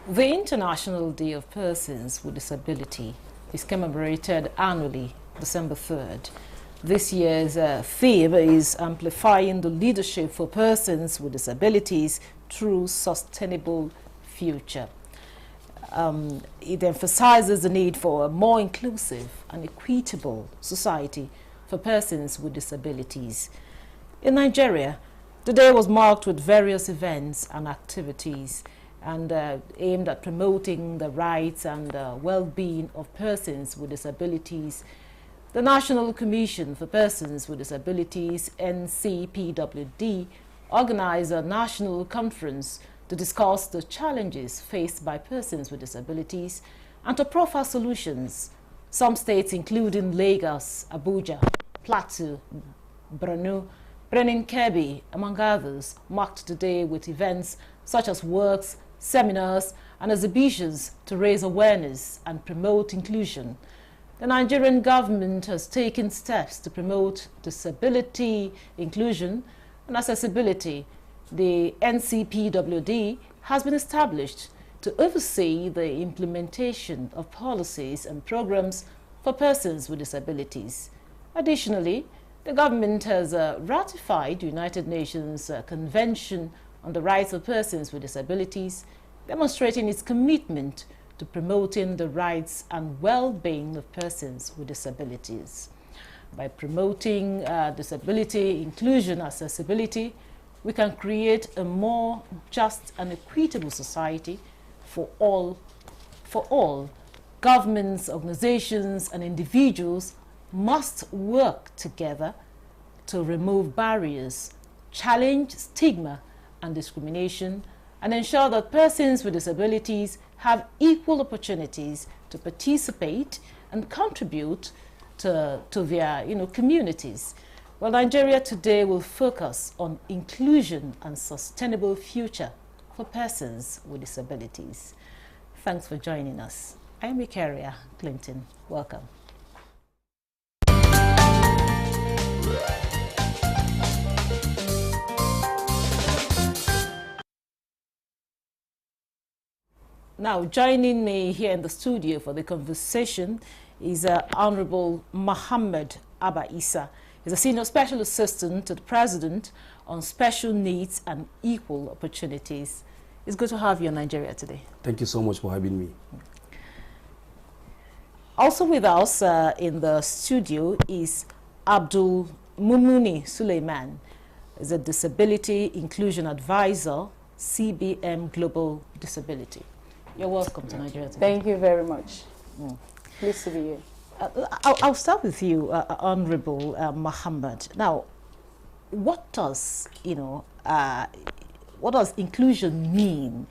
The International Day of Persons with Disability is commemorated annually, December 3rd. This year's theme is amplifying the leadership for persons with disabilities through sustainable future. It emphasizes the need for a more inclusive and equitable society for persons with disabilities. In Nigeria, the day was marked with various events and activities and aimed at promoting the rights and well-being of persons with disabilities. The National Commission for Persons with Disabilities, NCPWD, organized a national conference to discuss the challenges faced by persons with disabilities and to proffer solutions. Some states, including Lagos, Abuja, Plateau, Borno, Benin, Kebbi, among others, marked the day with events such as works, seminars, and exhibitions to raise awareness and promote inclusion. The Nigerian government has taken steps to promote disability inclusion and accessibility. The NCPWD has been established to oversee the implementation of policies and programs for persons with disabilities. Additionally, the government has ratified the United Nations Convention on the Rights of Persons with Disabilities, demonstrating its commitment to promoting the rights and well-being of persons with disabilities. By promoting disability inclusion accessibility, we can create a more just and equitable society for all. Governments, organizations, and individuals must work together to remove barriers, challenge stigma and discrimination, and ensure that persons with disabilities have equal opportunities to participate and contribute to their communities. Well, Nigeria today will focus on inclusion and sustainable future for persons with disabilities. Thanks for joining us. I'm Ikaria Clinton. Welcome. Now, joining me here in the studio for the conversation is Honorable Muhammad Abba Isa. He's a Senior Special Assistant to the President on Special Needs and Equal Opportunities. It's good to have you in Nigeria today. Thank you so much for having me. Also with us in the studio is Abdul Mumuni Suleiman. He's a Disability Inclusion Advisor, CBM Global Disability. You're welcome to Nigeria today. Thank you very much. Pleased to be here. I'll start with you, Honorable Muhammad. Now, what does inclusion mean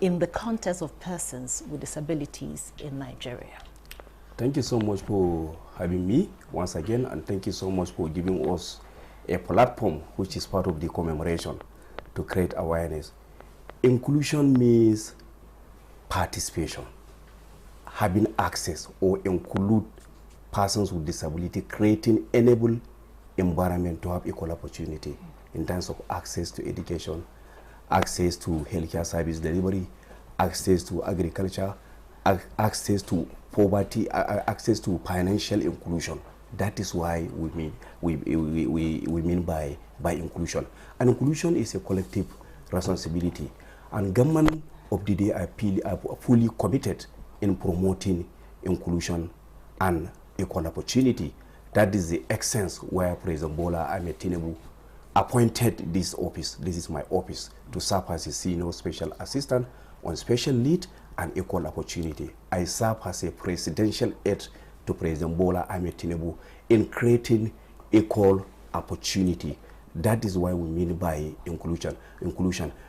in the context of persons with disabilities in Nigeria? Thank you so much for having me once again, and thank you so much for giving us a platform which is part of the commemoration to create awareness. Inclusion means participation, having access or include persons with disability, creating enable environment to have equal opportunity in terms of access to education, access to healthcare service delivery, access to agriculture, access to poverty, access to financial inclusion. That is why we mean by inclusion. And inclusion is a collective responsibility, and government of the day are fully committed in promoting inclusion and equal opportunity. That is the essence where President Bola Ahmed Tinubu appointed this office. This is my office to serve as a Senior Special Assistant on Special Need and Equal Opportunity. I serve as a presidential aide to President Bola Ahmed Tinubu in creating equal opportunity. That is why we mean by inclusion.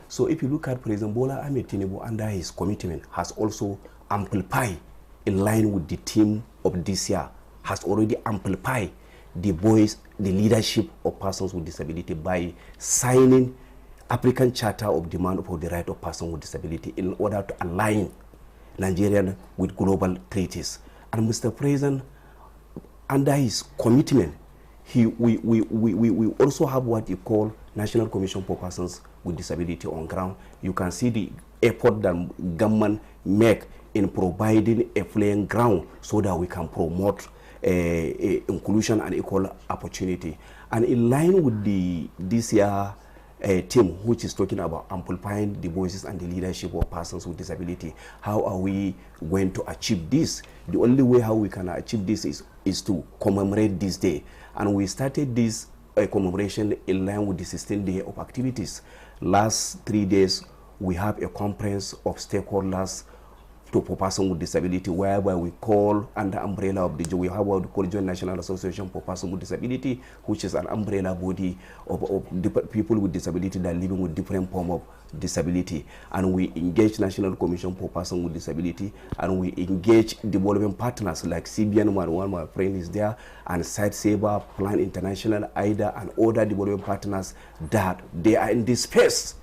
So if you look at President Bola Ahmed Tinubu, under his commitment, has also amplified, in line with the theme of this year, has already amplified the voice, the leadership of persons with disability by signing African Charter of Demand for the Right of Persons with Disability in order to align Nigeria with global treaties. And Mr. President, under his commitment, we also have what you call National Commission for Persons with disability on ground. You can see the effort that government make in providing a playing ground so that we can promote inclusion and equal opportunity. And in line with this year team, which is talking about amplifying the voices and the leadership of persons with disability, how are we going to achieve this? The only way how we can achieve this is to commemorate this day. And we started this commemoration in line with the 16th day of activities. Last 3 days, we have a conference of stakeholders for persons with disability, whereby we call under umbrella of we have what we call Joint National Association for Persons with Disability, which is an umbrella body of people with disability that are living with different form of disability. And we engage National Commission for Persons with Disability, and we engage development partners like CBN, one of my friend is there, and Saver, Plan International, IDA, and other development partners that they are in this space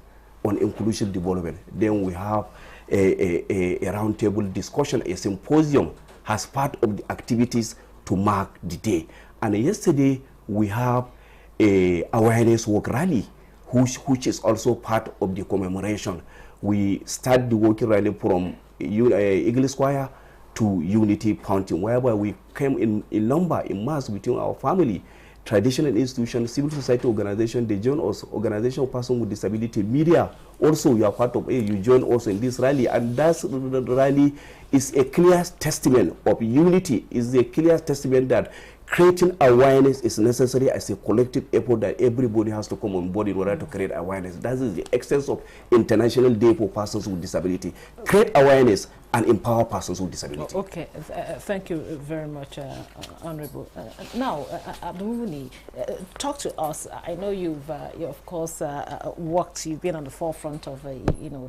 on inclusive development. Then we have a roundtable discussion, a symposium as part of the activities to mark the day. And yesterday we have a awareness walk rally, which is also part of the commemoration. We start the walking rally from Eagle Square to Unity Fountain, whereby we came in number, in mass between our family, traditional institutions, civil society organization, they join us, organization of persons with disability, media. Also, you are part of it, you join also in this rally, and that rally is a clear testament of unity, is a clear testament that creating awareness is necessary as a collective effort that everybody has to come on board in order to create awareness. That is the essence of International Day for Persons with Disability. Create awareness and empower persons with disability. Okay, thank you very much, Honorable. Now, Abdulmuni, talk to us. I know you've, of course, worked. You've been on the forefront of,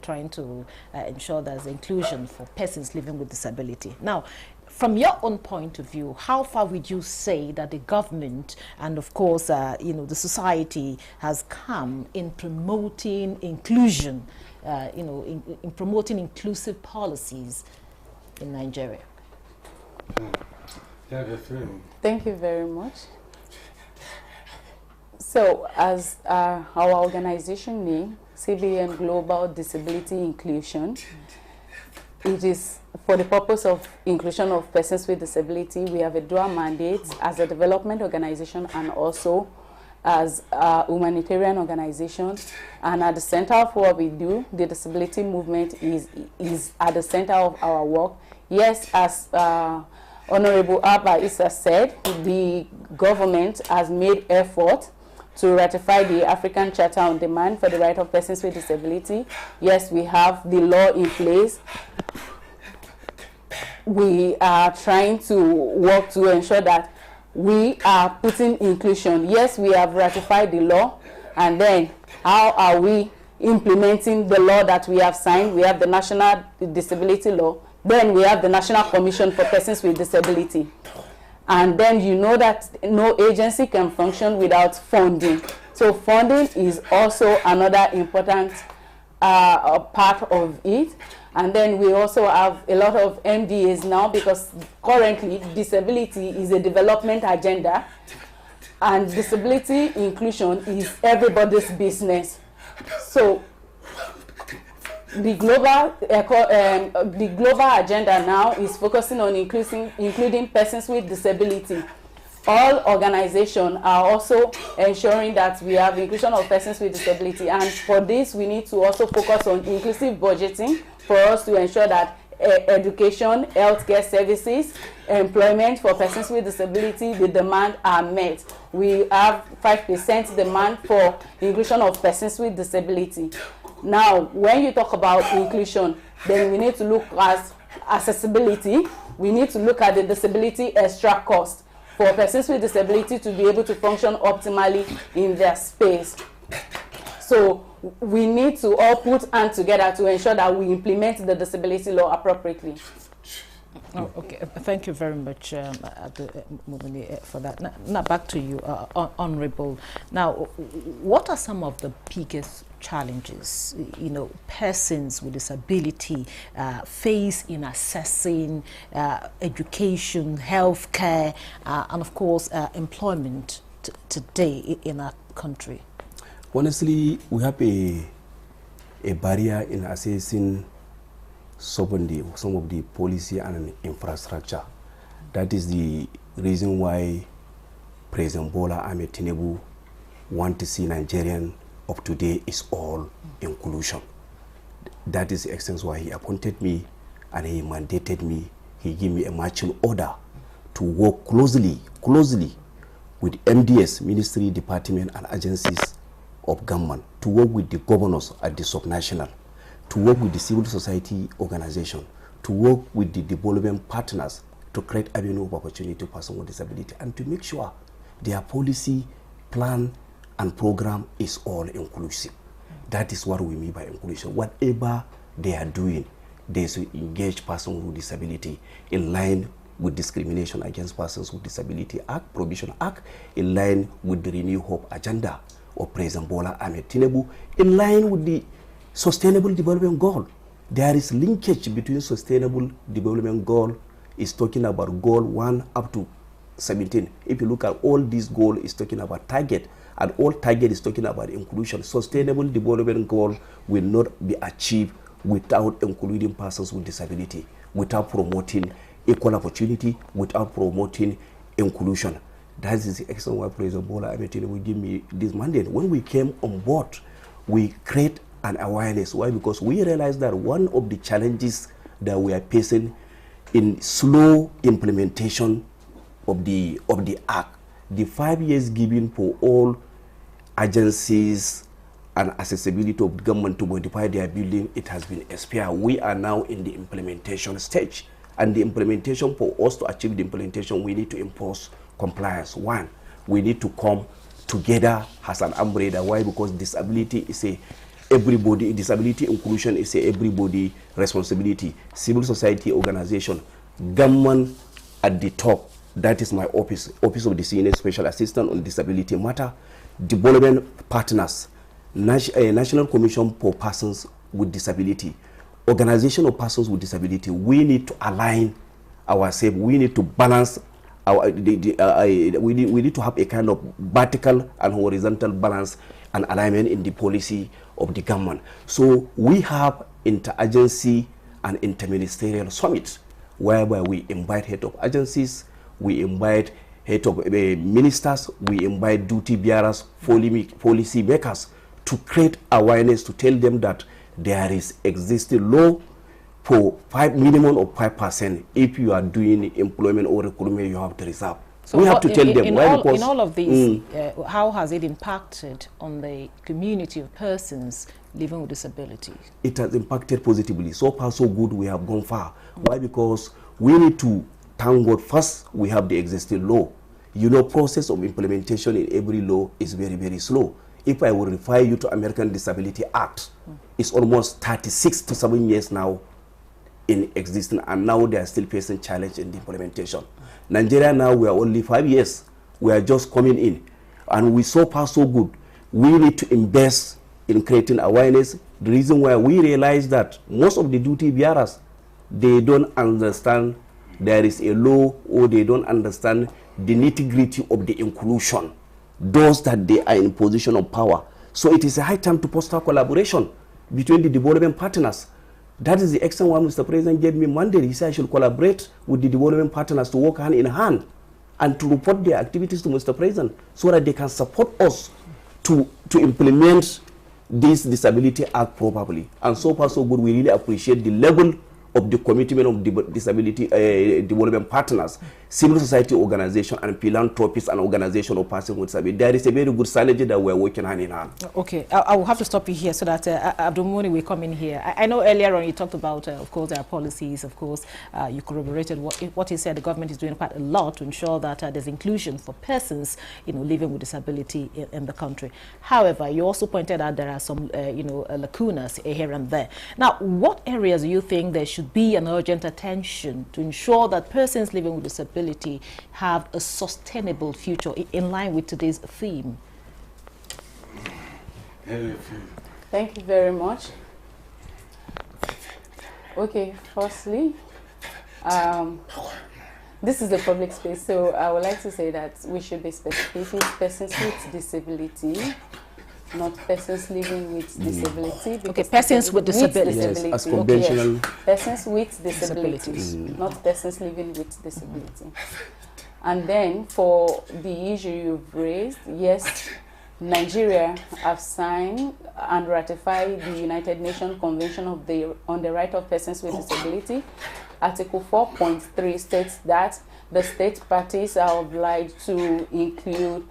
trying to ensure there's inclusion for persons living with disability. Now, from your own point of view, how far would you say that the government and, of course, the society has come in promoting inclusion, in promoting inclusive policies in Nigeria? Thank you very much. So, as our organization name, CBN Global Disability Inclusion, it is for the purpose of inclusion of persons with disability. We have a dual mandate as a development organization and also as a humanitarian organization. And at the center of what we do, the disability movement is at the center of our work. Yes, as Honorable Abba Issa said, the government has made effort to ratify the African Charter on Demand for the Right of Persons with Disability. Yes, we have the law in place. We are trying to work to ensure that we are putting inclusion. Yes, we have ratified the law, and then how are we implementing the law that we have signed? We have the National Disability Law, then we have the National Commission for Persons with Disability. And then you know that no agency can function without funding. So funding is also another important part of it. And then we also have a lot of MDAs now, because currently disability is a development agenda and disability inclusion is everybody's business. So the global agenda now is focusing on including persons with disability. All organizations are also ensuring that we have inclusion of persons with disability, and for this we need to also focus on inclusive budgeting for us to ensure that education, healthcare services, employment for persons with disability, the demand are met. We have 5% demand for inclusion of persons with disability. Now, when you talk about inclusion, then we need to look at accessibility. We need to look at the disability extra cost for persons with disability to be able to function optimally in their space. So we need to all put hands together to ensure that we implement the disability law appropriately. Oh, okay. Thank you very much, for that. Now back to you, Honorable. Now, what are some of the biggest challenges, persons with disability face in assessing education, healthcare, and of course, employment today in our country? Honestly, we have a a barrier in assessing some of the policy and infrastructure. That is the reason why President Bola Ahmed Tinubu want to see Nigerian of today is all inclusion. That is the essence why he appointed me and he mandated me. He gave me a marching order to work closely with MDS, ministry, department, and agencies of government, to work with the governors at the subnational, to work with the civil society organization, to work with the development partners to create avenue of opportunity to persons with disability, and to make sure their policy, plan, and program is all inclusive. That is what we mean by inclusion. Whatever they are doing, they should engage persons with disability in line with Discrimination Against Persons with Disability Act, Provision Act, in line with the Renew Hope agenda of President Bola Ahmed Tinubu, in line with the Sustainable Development Goal. There is linkage between Sustainable Development Goal is talking about goal 1 up to 17. If you look at all these goals, is talking about target, and all target is talking about inclusion. Sustainable Development Goal will not be achieved without including persons with disability, without promoting equal opportunity, without promoting inclusion. That is the reason why President Bola Ahmed Tinubu give me this mandate. When we came on board, we create an awareness. Why? Because we realized that one of the challenges that we are facing in slow implementation of the act, the 5 years given for all agencies and accessibility of government to modify their building, it has been expired. We are now in the implementation stage. And the implementation, for us to achieve the implementation, we need to enforce compliance. One, we need to come together as an umbrella. Why? Because disability is disability inclusion is everybody responsibility. Civil society organization, government at the top, that is my office of the Senior Special Assistant on Disability Matter, development partners, National Commission for Persons with Disability, organization of persons with disability. We need to align ourselves. We need to balance our. We need to have a kind of vertical and horizontal balance and alignment in the policy of the government. So we have interagency and interministerial summits whereby we invite head of agencies, we invite head of ministers, we invite duty bearers, policy makers to create awareness, to tell them that there is existing law for minimum of 5%. If you are doing employment or recruitment, you have to reserve. So we have to tell them. In all of these, how has it impacted on the community of persons living with disabilities? It has impacted positively. So far, so good. We have gone far. Why? Because we need to thank God. First, we have the existing law. You know, process of implementation in every law is very, very slow. If I will refer you to American Disability Act, it's almost 36 to 7 years now in existence, and now they are still facing challenge in the implementation. Nigeria now, we are only 5 years. We are just coming in, and we so far so good. We need to invest in creating awareness. The reason why we realize that most of the duty bearers, they don't understand there is a law, or they don't understand the nitty-gritty of the inclusion, those that they are in position of power. So it is a high time to foster collaboration between the development partners. That is the extent why Mr. President gave me mandate. He said I should collaborate with the development partners to work hand in hand and to report their activities to Mr. President so that they can support us to implement this Disability Act properly. And so far so good. We really appreciate the level of the commitment of disability development partners, civil society organization, and philanthropists and organization of persons with disability. There is a very good synergy that we are working hand in hand. Okay, I will have to stop you here so that Abdulmuni will come in here. I know earlier on you talked about, of course, there are policies. Of course, you corroborated what he said. The government is doing quite a lot to ensure that there's inclusion for persons, living with disability in the country. However, you also pointed out there are some, lacunas here and there. Now, what areas do you think there should be an urgent attention to ensure that persons living with disability have a sustainable future in line with today's theme? Thank you very much. Okay, firstly, this is a public space, so I would like to say that we should be specific persons with disability not persons living with disability. Okay, persons with disability. Yes, as conventional. Yes, persons with disabilities, Disabilities. not persons living with disability. And then for the issue you've raised, yes, Nigeria have signed and ratified the United Nations Convention on the Right of Persons with Disability. Article 4.3 states that the state parties are obliged to include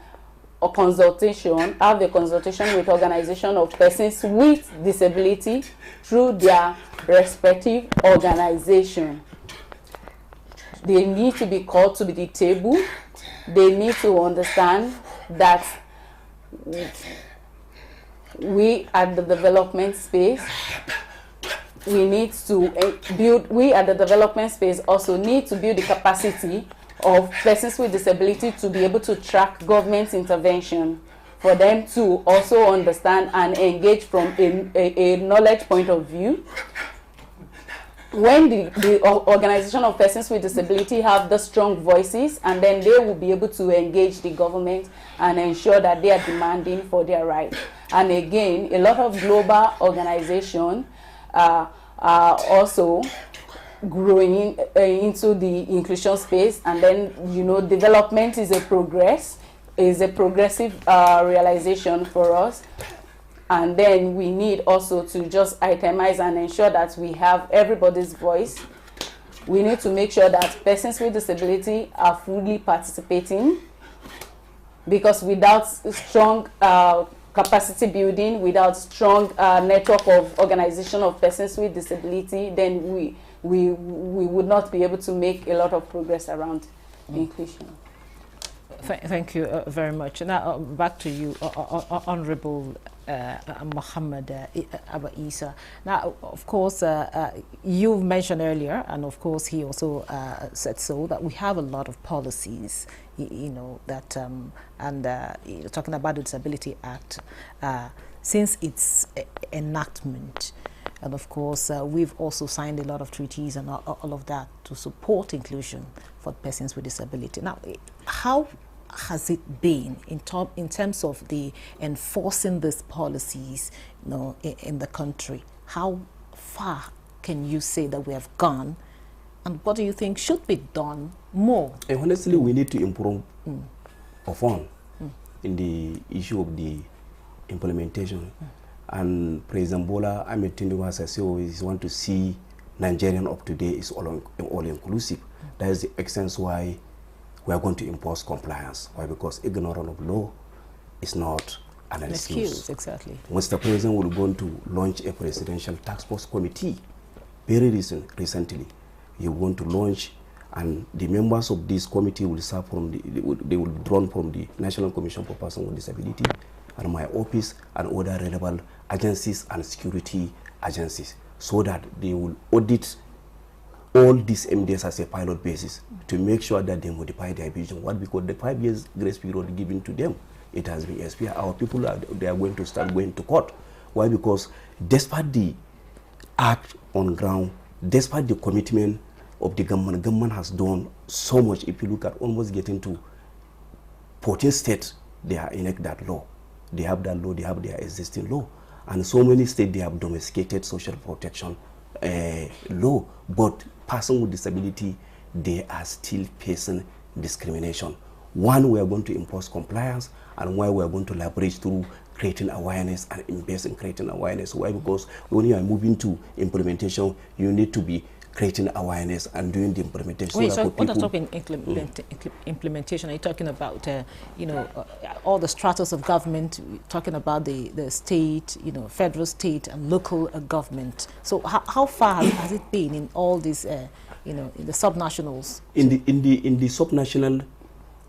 a consultation, have a consultation with organization of persons with disability through their respective organization. They need to be called to the table. They need to understand that we at the development space, we need to build, we at the development space also need to build the capacity of persons with disability to be able to track government intervention, for them to also understand and engage from a knowledge point of view. When the organization of persons with disability have the strong voices, and then they will be able to engage the government and ensure that they are demanding for their rights. And again, a lot of global organizations are also growing into the inclusion space, and then, you know, development is a progressive realization for us. And then we need also to just itemize and ensure that we have everybody's voice. We need to make sure that persons with disability are fully participating, because without strong capacity building, without strong network of organization of persons with disability, then we would not be able to make a lot of progress around inclusion. Thank you very much. Now back to you, Honorable Muhammad Abba Isa. Now, of course, you mentioned earlier, and of course he also said so, that we have a lot of policies, you know, that talking about the Disability Act, since its enactment. And of course, we've also signed a lot of treaties and all of that to support inclusion for persons with disability. Now, how has it been in terms of the enforcing these policies, you know, in the country? How far can you say that we have gone, and what do you think should be done more? And honestly, we need to improve upon in the issue of the implementation. And President Bola Ahmed Tinubu has always want to see Nigerian of today is all inclusive. That is the extent why we are going to impose compliance. Why? Because ignorance of law is not an excuse. Exactly. Mr. President will going to launch a presidential task force committee very recently. He want to launch, and the members of this committee will serve from they will be drawn from the National Commission for Persons with Disability and my office and other relevant agencies and security agencies, so that they will audit all these MDs as a pilot basis to make sure that they modify their vision. What? Because the 5 years grace period given to them, it has been expired. Our people they are going to start going to court. Why? Because despite the act on ground, despite the commitment of the government has done so much. If you look at almost getting to 14 states, they are enact that law. They have that law, they have their existing law. And so many states, they have domesticated social protection law. But persons with disability, they are still facing discrimination. One, we are going to impose compliance, and one, we are going to leverage through creating awareness and invest in creating awareness. Why? Because when you are moving to implementation, you need to be creating awareness and doing the implementation. Wait, so when you're talking implementation, are you talking about, you know, all the stratas of government, talking about the state, you know, federal, state, and local government? So how far has it been in all these, you know, in the subnationals? In the subnational,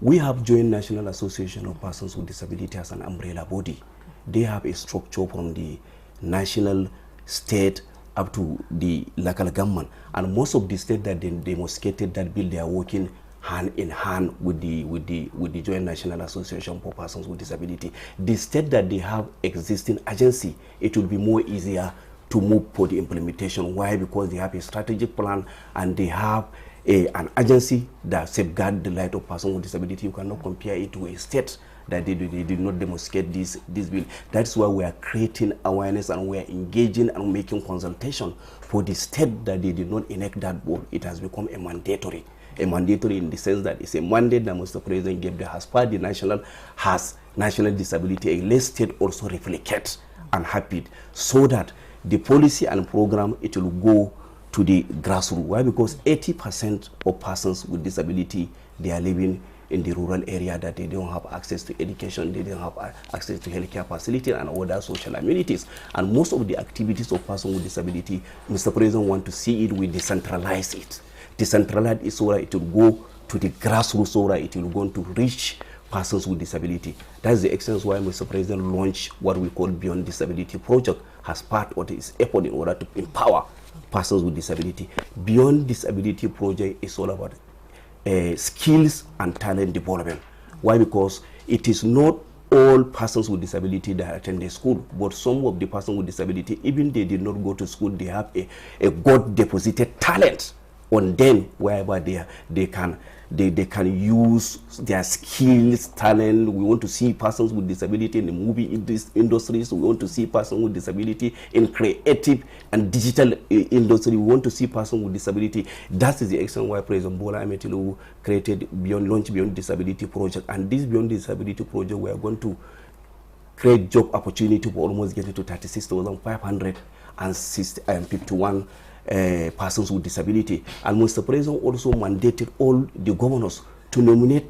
we have joined National Association of Persons with Disability as an umbrella body. They have a structure from the national, state, up to the local government, and most of the states that they demonstrated that bill, they are working hand in hand with the Joint National Association for Persons with Disability. The state that they have existing agency, it will be more easier to move for the implementation. Why? Because they have a strategic plan and they have an agency that safeguard the right of persons with disability. You cannot compare it to a state that they did not demonstrate this bill. That's why we are creating awareness, and we are engaging and making consultation for the state that they did not enact that bill. It has become a mandatory in the sense that it's a mandate that Mr. President gave the as part the national disability. A less state also replicate and have it, so that the policy and program, it will go to the grassroots. Why? Because 80% of persons with disability, they are living in the rural area, that they don't have access to education, they don't have access to healthcare facilities and other social amenities. And most of the activities of persons with disability, Mr. President want to see it, we decentralize it. Decentralize it so that it will go to the grassroots, so that it will go to reach persons with disability. That's the essence why Mr. President launched what we call Beyond Disability Project as part of his effort in order to empower persons with disability. Beyond Disability Project is all about skills and talent development. Why? Because it is not all persons with disability that attend the school, but some of the persons with disability, even they did not go to school, they have a God deposited talent on them, whereby they can use their skills, talent. We want to see persons with disability in the movie industries. We want to see persons with disability in creative and digital industry. We want to see persons with disability. That is the extent why President Bola Ahmed Tinubu launched Beyond Disability Project. And this Beyond Disability Project, we are going to create job opportunity for almost getting to 36,551 persons with disability. And Mr. President also mandated all the governors to nominate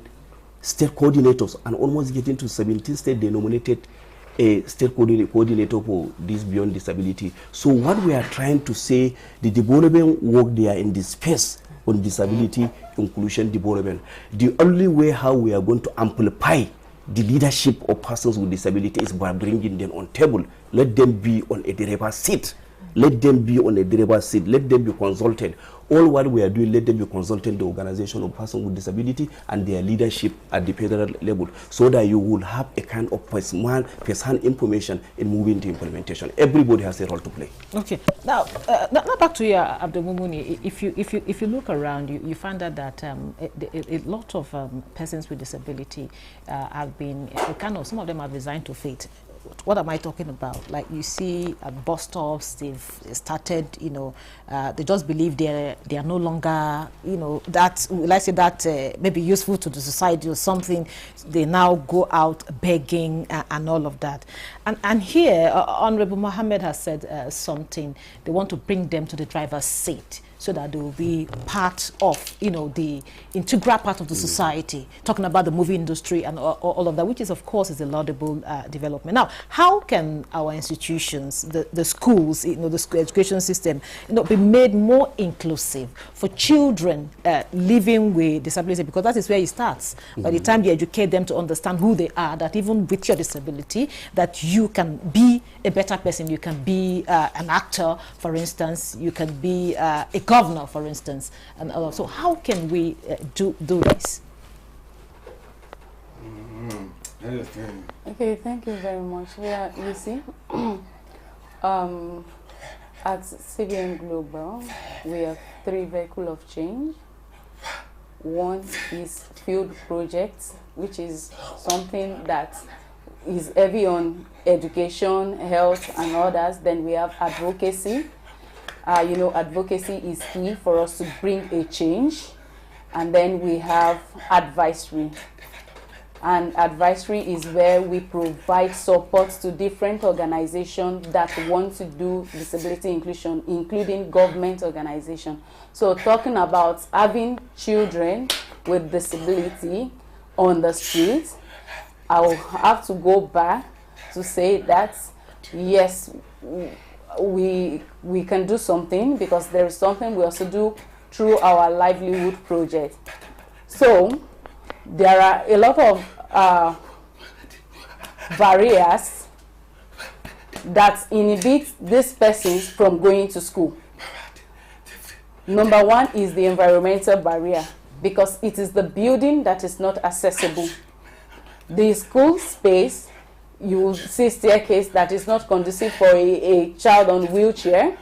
state coordinators, and almost getting to 17 states they nominated a state coordinator for this Beyond Disability. So what we are trying to say, the development work there in this space on disability inclusion development, the only way how we are going to amplify the leadership of persons with disability is by bringing them on table. Let them be on a driver's seat. Let them be on a driver's seat. Let them be consulted. All what we are doing, let them be consulting the organization of persons with disability and their leadership at the federal level, so that you will have a kind of first-hand information in moving to implementation. Everybody has a role to play. Okay. Now back to you, Abdul Mumuni. If you look around, you find out that a lot of persons with disability have been some of them have resigned to fate. What am I talking about? Like, you see at bus stops, they've started, they just believe they are no longer, that, let's say that maybe useful to the society or something. They now go out begging and all of that. And here, Honorable Mohammed has said something. They want to bring them to the driver's seat, so that they will be part of, the integral part of the society, talking about the movie industry and all of that, which is, of course, is a laudable development. Now, how can our institutions, the schools, the school education system, be made more inclusive for children living with disability? Because that is where it starts. By the time you educate them to understand who they are, that even with your disability, that you can be a better person, you can be an actor, for instance, you can be a governor, for instance, and so how can we do this? Okay, thank you very much. Yeah, you see, at CBN Global, we have 3 vehicles of change. One is field projects, which is something that is heavy on education, health, and others. Then we have advocacy. Advocacy is key for us to bring a change. And then we have advisory. And advisory is where we provide support to different organizations that want to do disability inclusion, including government organizations. So talking about having children with disability on the street, I will have to go back to say that, yes, we can do something, because there is something we also do through our livelihood project. So there are a lot of barriers that inhibit these persons from going to school. Number one is the environmental barrier, because it is the building that is not accessible. The school space, you will see staircase that is not conducive for a child on wheelchair.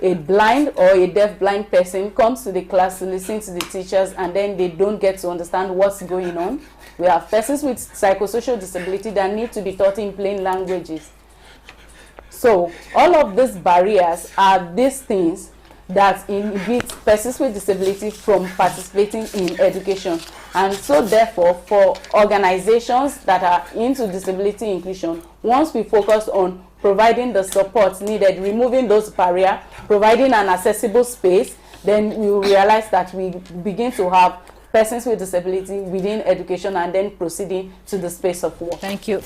A blind or a deaf-blind person comes to the class to listen to the teachers, and then they don't get to understand what's going on. We have persons with psychosocial disability that need to be taught in plain languages. So all of these barriers are these things that inhibit persons with disability from participating in education. And so therefore, for organizations that are into disability inclusion, once we focus on providing the support needed, removing those barriers, providing an accessible space, then we will realize that we begin to have persons with disability within education and then proceeding to the space of work. Thank you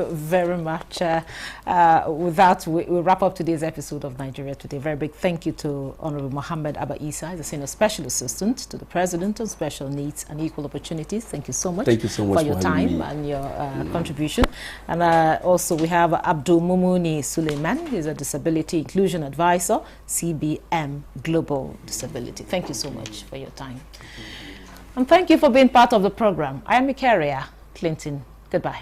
very much. With that, we'll wrap up today's episode of Nigeria Today. Very big thank you to Honorable Mohammed Abba Isa, the Senior Special Assistant to the President on Special Needs and Equal Opportunities. Thank you so much, for your time and your contribution. And also we have Abdul Mumuni Suleiman, who's a Disability Inclusion Advisor, CBM Global Disability. Thank you so much for your time. And thank you for being part of the program. I am Ikaria Clinton. Goodbye.